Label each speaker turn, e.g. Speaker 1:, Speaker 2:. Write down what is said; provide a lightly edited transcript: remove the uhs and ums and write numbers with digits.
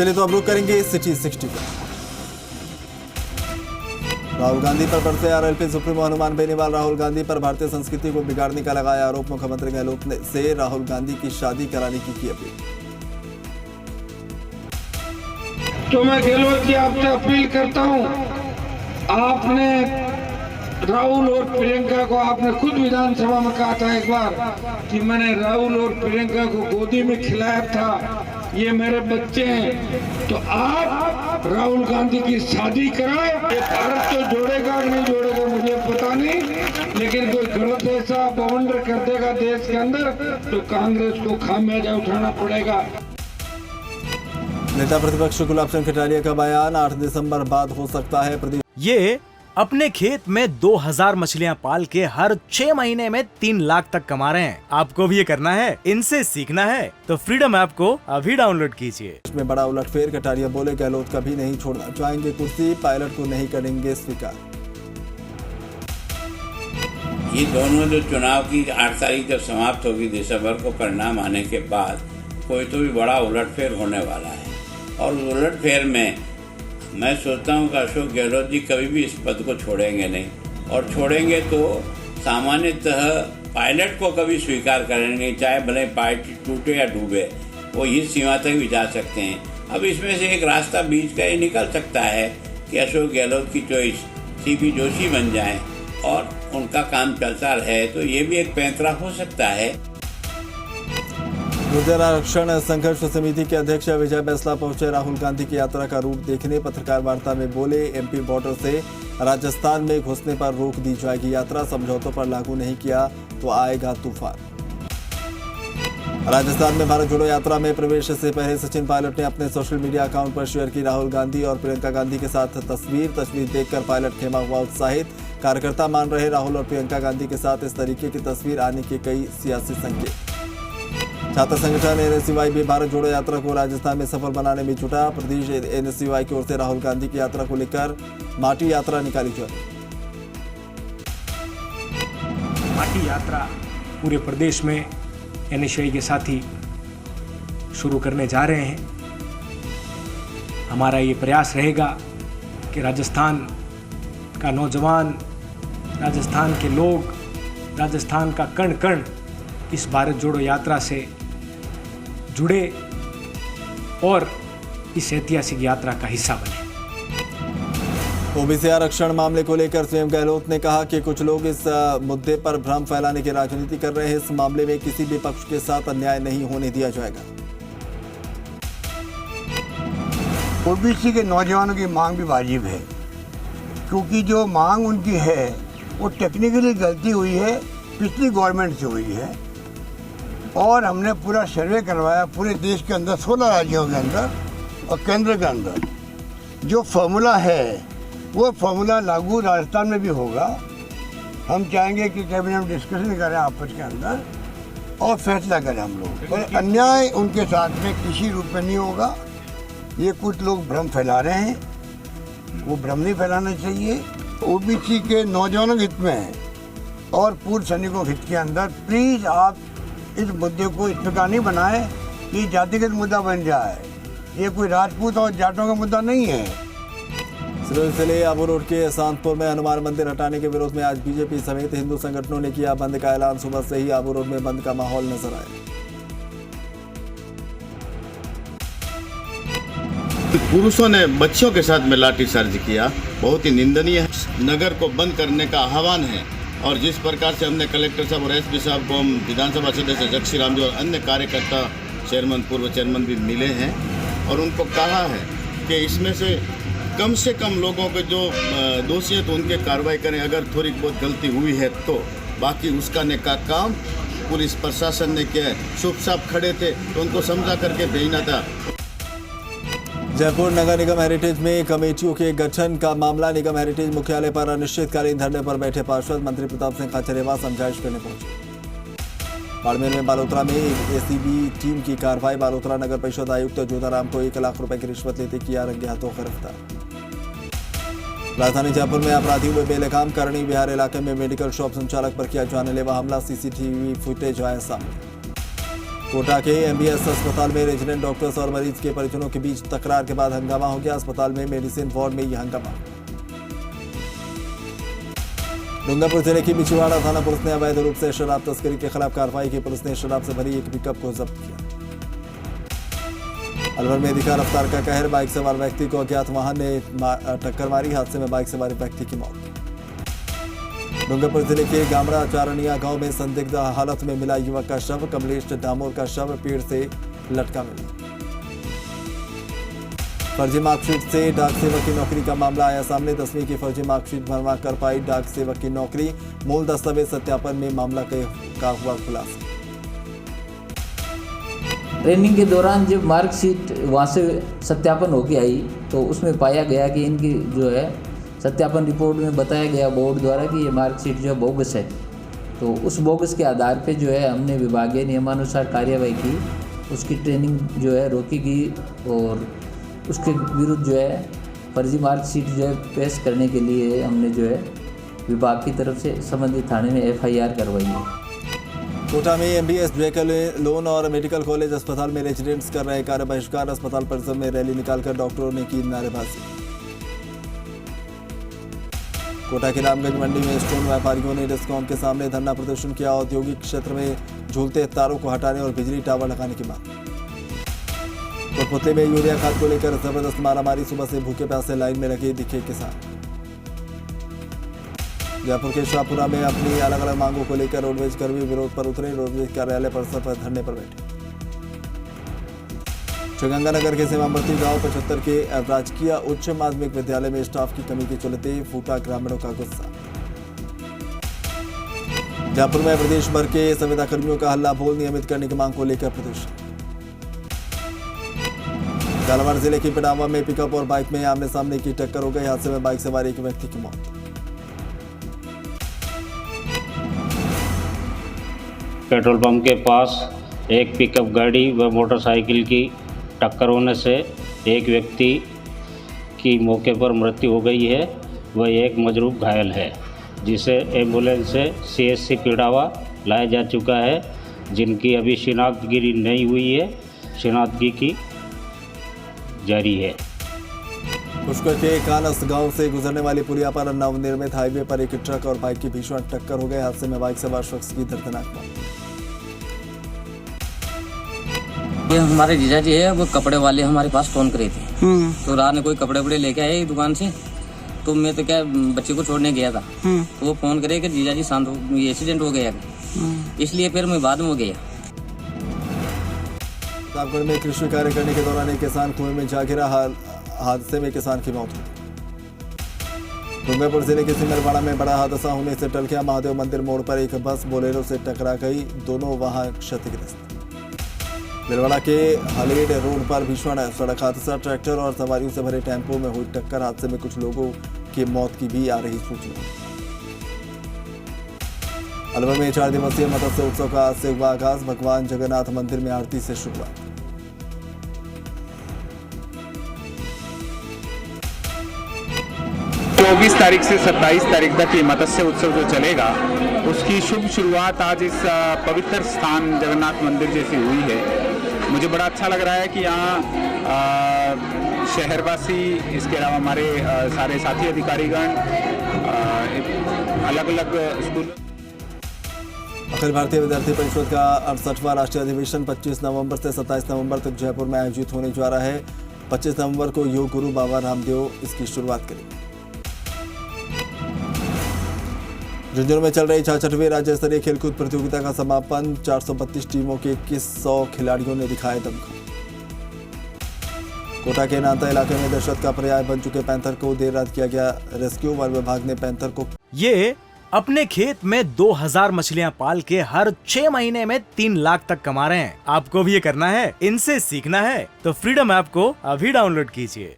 Speaker 1: चलिए तो अब रुक करेंगे सिटी 60 पर। राहुल गांधी पर बरसे आरएलपी सुप्रीमो हनुमान बेनीवाल। राहुल गांधी पर भारतीय संस्कृति को बिगाड़ने का लगाया आरोप। मुख्यमंत्री गहलोत ने से राहुल गांधी की शादी कराने की अपील।
Speaker 2: तो मैं गहलोत जी आपसे अपील करता हूं, आपने राहुल और प्रियंका को आपने खुद विधानसभा में कहा था एक बार कि मैंने राहुल और प्रियंका को गोदी में खिलाया था, ये मेरे बच्चे हैं। तो आप राहुल गांधी की शादी कराओ। ये भारत तो जोड़ेगा नहीं जोड़ेगा मुझे पता नहीं, लेकिन कोई गलत ऐसा बवंडर कर देगा देश के अंदर तो कांग्रेस को खामियाजा उठाना पड़ेगा।
Speaker 1: नेता प्रतिपक्ष गुलाब चंद कटारिया का बयान, 8 दिसंबर बाद हो सकता है प्रदेश।
Speaker 3: ये अपने खेत में 2000 मछलियां पाल के हर 6 महीने में 3 लाख तक कमा रहे हैं। आपको भी ये करना है, इनसे सीखना है तो फ्रीडम ऐप को अभी डाउनलोड कीजिए।
Speaker 1: में बड़ा उलटफेर, कटारिया बोले गहलोत कभी नहीं छोड़ना चाहेंगे कुर्सी, पायलट को नहीं करेंगे स्वीकार।
Speaker 4: ये दोनों जो चुनाव की 8 तारीख जब समाप्त होगी दिसंबर को परिणाम आने के बाद, कोई तो भी बड़ा उलटफेर होने वाला है। और उलटफेर में मैं सोचता हूँ कि अशोक गहलोत जी कभी भी इस पद को छोड़ेंगे नहीं, और छोड़ेंगे तो सामान्यतः पायलट को कभी स्वीकार करेंगे, चाहे भले पार्टी टूटे या डूबे, वो इस सीमा तक भी जा सकते हैं। अब इसमें से एक रास्ता बीच का ये निकल सकता है कि अशोक गहलोत की चॉइस सीपी जोशी बन जाएं और उनका काम चलता रहे, तो ये भी एक पैंतरा हो सकता है।
Speaker 1: गुर्जर आरक्षण संघर्ष समिति के अध्यक्ष विजय बैंसला पहुंचे राहुल गांधी की यात्रा का रूट देखने। पत्रकार वार्ता में बोले, एमपी बॉर्डर से राजस्थान में घुसने पर रोक दी जाएगी, यात्रा समझौतों पर लागू नहीं किया तो आएगा तूफान। राजस्थान में भारत जोड़ो यात्रा में प्रवेश से पहले सचिन पायलट ने अपने सोशल मीडिया अकाउंट पर शेयर की राहुल गांधी और प्रियंका गांधी के साथ तस्वीर देखकर पायलट खेमा हुआ उत्साहित। कार्यकर्ता मान रहे राहुल और प्रियंका गांधी के साथ इस तरीके की तस्वीर आने के कई सियासी संकेत। छात्र संगठन एनएसयूआई भी भारत जोड़ो यात्रा को राजस्थान में सफल बनाने में जुटा। प्रदेश एनएसयूआई की ओर से राहुल गांधी की यात्रा को लेकर माटी यात्रा निकाली जाए।
Speaker 5: माटी यात्रा पूरे प्रदेश में एनएसयूआई के साथी शुरू करने जा रहे हैं। हमारा ये प्रयास रहेगा कि राजस्थान का नौजवान, राजस्थान के लोग, राजस्थान का कण कण इस भारत जोड़ो यात्रा से जुड़े और इस ऐतिहासिक यात्रा का हिस्सा बने।
Speaker 1: ओबीसी आरक्षण मामले को लेकर सीएम गहलोत ने कहा कि कुछ लोग इस मुद्दे पर भ्रम फैलाने की राजनीति कर रहे हैं। इस मामले में किसी भी पक्ष के साथ अन्याय नहीं होने दिया जाएगा।
Speaker 6: ओबीसी के नौजवानों की मांग भी वाजिब है, क्योंकि जो मांग उनकी है वो टेक्निकली गलती हुई है, पिछली गवर्नमेंट से हुई है। और हमने पूरा सर्वे करवाया पूरे देश के अंदर 16 राज्यों के अंदर और केंद्र के अंदर। जो फॉर्मूला है वो फॉर्मूला लागू राजस्थान में भी होगा। हम चाहेंगे कि कैबिनेट डिस्कशन करें आपस के अंदर और फैसला करें हम लोग। और अन्याय उनके साथ में किसी रूप में नहीं होगा। ये कुछ लोग भ्रम फैला रहे हैं, वो भ्रम नहीं फैलाना चाहिए। ओबीसी के नौजवानों के हित में है और पूर्व सैनिकों के हित के अंदर प्लीज़ आप इस मुद्दे को इस प्रकार नहीं बनाए कि जातिगत मुद्दा बन जाए। ये कोई राजपूत और जाटों का मुद्दा नहीं है।
Speaker 1: सिरोही जिले आबू रोड के सांतपुर में हनुमान मंदिर हटाने के विरोध में आज बीजेपी समेत हिंदू संगठनों ने किया बंद का ऐलान। सुबह से ही आबू रोड में बंद का माहौल नजर आया।
Speaker 7: पुरुषों ने बच्चों के साथ में लाठीचार्ज किया, बहुत ही निंदनीय है। नगर को बंद करने का आह्वान है और जिस प्रकार से हमने कलेक्टर साहब और एसपी साहब को, हम विधानसभा सदस्य जगसी राम जी और अन्य कार्यकर्ता, चेयरमैन, पूर्व चेयरमैन भी मिले हैं और उनको कहा है कि इसमें से कम लोगों के जो दोषी है तो उनके कार्रवाई करें। अगर थोड़ी बहुत गलती हुई है तो बाकी उसका का काम पुलिस प्रशासन ने किया है। चुप साफ खड़े थे तो उनको समझा करके भेजना था।
Speaker 1: जयपुर नगर निगम हेरिटेज में कमेटियों के गठन का मामला। निगम हेरिटेज मुख्यालय पर अनिश्चितकालीन धरने पर बैठे पार्षद मंत्री प्रताप सिंह खाचरियावास समझाइश करने पहुंचे। बाड़मेर में बालोतरा में एसीबी टीम की कार्रवाई। बालोतरा नगर परिषद आयुक्त जोधाराम को 1 लाख रुपए की रिश्वत लेते किया रंगे हाथों गिरफ्तार। राजधानी जयपुर में अपराधियों में बेलगाम। करणी विहार इलाके में मेडिकल शॉप संचालक पर किया जानलेवा हमला। सीसीटीवी फुटेज आया सामने। कोटा के एमबीएस अस्पताल में रेजिडेंट डॉक्टर्स और मरीज के परिजनों के बीच तकरार के बाद हंगामा हो गया। अस्पताल में मेडिसिन वार्ड में यह हंगामा। डूंगरपुर जिले की बिछुवाड़ा थाना पुलिस ने अवैध रूप से शराब तस्करी के खिलाफ कार्रवाई की। पुलिस ने शराब से भरी एक पिकअप को जब्त किया। अलवर में दिखा रफ्तार का कहर, बाइक सवार व्यक्ति को अज्ञात वाहन ने टक्कर मारी। हादसे में बाइक सवार व्यक्ति की मौत। डूंगरपुर जिले के गामड़ा चारनिया गांव में संदिग्ध हालत में मिला युवक का शव। कमलेश डामोर का शव पेड़ से लटका मिला। फर्जी मार्कशीट से डाक सेवक की नौकरी का मामला आया सामने। 10वीं की फर्जी मार्कशीट भरवा कर पाई डाक सेवक की नौकरी। मूल दस्तावेज सत्यापन में मामला का हुआ खुलासा।
Speaker 8: ट्रेनिंग के दौरान जब मार्कशीट वहाँ से सत्यापन होके आई तो उसमें पाया गया कि इनकी जो है सत्यापन रिपोर्ट में बताया गया बोर्ड द्वारा कि ये मार्कशीट जो है बोगस है। तो उस बोगस के आधार पे जो है हमने विभागीय नियमानुसार कार्यवाही की। उसकी ट्रेनिंग जो है रोकी गई और उसके विरुद्ध जो है फर्जी मार्कशीट जो है पेश करने के लिए हमने जो है विभाग की तरफ से संबंधित थाने में FIR करवाई है।
Speaker 1: कोटा में एमबीएस ब्रेकर लोन और मेडिकल कॉलेज अस्पताल में रेजिडेंट्स कर रहे कार्य बहिष्कार। अस्पताल परिसर में रैली निकालकर डॉक्टरों ने की नारेबाजी। कोटा के रामगंज मंडी में स्टोन व्यापारियों ने डिस्कॉम के सामने धरना प्रदर्शन किया। औद्योगिक क्षेत्र में झूलते तारों को हटाने और बिजली टावर लगाने की मांग। कोटपुतली में यूरिया खाद को लेकर जबरदस्त मारामारी। सुबह से भूखे प्यासे लाइन में लगे दिखे किसान। जयपुर के शाहपुरा में अपनी अलग अलग मांगों को लेकर रोडवेज कर्मी विरोध पर उतरे। रोडवेज कार्यालय परिसर पर धरने पर बैठे। श्रीगंगानगर के सीमावर्ती गांव 75 के राजकीय उच्च माध्यमिक विद्यालय में स्टाफ की कमी के चलते फूटा ग्रामीणों का गुस्सा। जयपुर में प्रदेश भर के संविदा कर्मियों का हल्ला बोल नियमित करने की मांग को लेकर प्रदर्शन। झालावाड़ जिले की पिडावा में पिकअप और बाइक में आमने सामने की टक्कर हो गई। हादसे में बाइक सवार एक व्यक्ति की मौत।
Speaker 9: पेट्रोल पंप के पास एक पिकअप गाड़ी व मोटरसाइकिल की टक्कर होने से एक व्यक्ति की मौके पर मृत्यु हो गई है व एक मजरूह घायल है, जिसे एम्बुलेंस से CHC पिडावा लाया जा चुका है, जिनकी अभी शिनाख्तगी नहीं हुई है। शिनाख्तगी की जारी है।
Speaker 1: पुष्कर के कानस गांव से गुजरने वाली पुलिया पर नवनिर्मित हाईवे पर एक ट्रक और बाइक की भीषण टक्कर हो गई। हादसे में बाइक सवार शख्स की दर्दनाक मौत।
Speaker 10: ये हमारे जीजा जी है, वो कपड़े वाले हमारे पास फोन करे थे। तो रात ने कोई कपड़े वपड़े लेके आए दुकान से, तो मैं तो क्या बच्चे को छोड़ने गया था। तो वो फोन करे कि जीजा जी शांत हो, ये एक्सीडेंट हो गया। इसलिए फिर मैं बाद में हो गया।
Speaker 1: प्रतापगढ़ में कृषि कार्य करने के दौरान एक किसान कुएं में जा गिरा। हादसे में किसान की मौत हुई। डूंगरपुर जिले के सिमरवाड़ा में बड़ा हादसा होने से टल गया। महादेव मंदिर मोड़ पर एक बस बोलेरो से टकरा गई। दोनों वहां क्षतिग्रस्त। बिलवाड़ा के हलेड रोड पर भीषण सड़क हादसा। ट्रैक्टर और सवारियों से भरे टेम्पो में हुई टक्कर। हादसे में कुछ लोगों की मौत की भी आ रही सूचना। अलवर में 4 दिवसीय मत्स्य उत्सव का आज से हुआ आगाज। भगवान जगन्नाथ मंदिर में आरती से शुरुआत।
Speaker 11: 24 तारीख से 27 तारीख तक ये मत्स्य उत्सव जो चलेगा, उसकी शुभ शुरुआत आज इस पवित्र स्थान जगन्नाथ मंदिर जैसी हुई है। मुझे बड़ा अच्छा लग रहा है कि यहाँ शहरवासी, इसके अलावा हमारे सारे साथी अधिकारीगण, अलग अलग स्कूल।
Speaker 1: अखिल भारतीय विद्यार्थी परिषद का 68वां राष्ट्रीय अधिवेशन 25 नवंबर से 27 नवंबर तक जयपुर में आयोजित होने जा रहा है। 25 नवंबर को योग गुरु बाबा रामदेव इसकी शुरुआत करेंगे। झुंझुनू में चल रही 66वीं राज्य स्तरीय खेलकूद प्रतियोगिता का समापन। 432 टीमों के 2100 खिलाड़ियों ने दिखाया दमखम। कोटा के नांता इलाके में दहशत का पर्याय बन चुके पैंथर को देर रात किया गया रेस्क्यू। वन विभाग ने पैंथर को
Speaker 3: ये अपने खेत में 2000 मछलियां पाल के हर 6 महीने में 3 लाख तक कमा रहे हैं। आपको भी ये करना है, इनसे सीखना है तो फ्रीडम ऐप को अभी डाउनलोड कीजिए।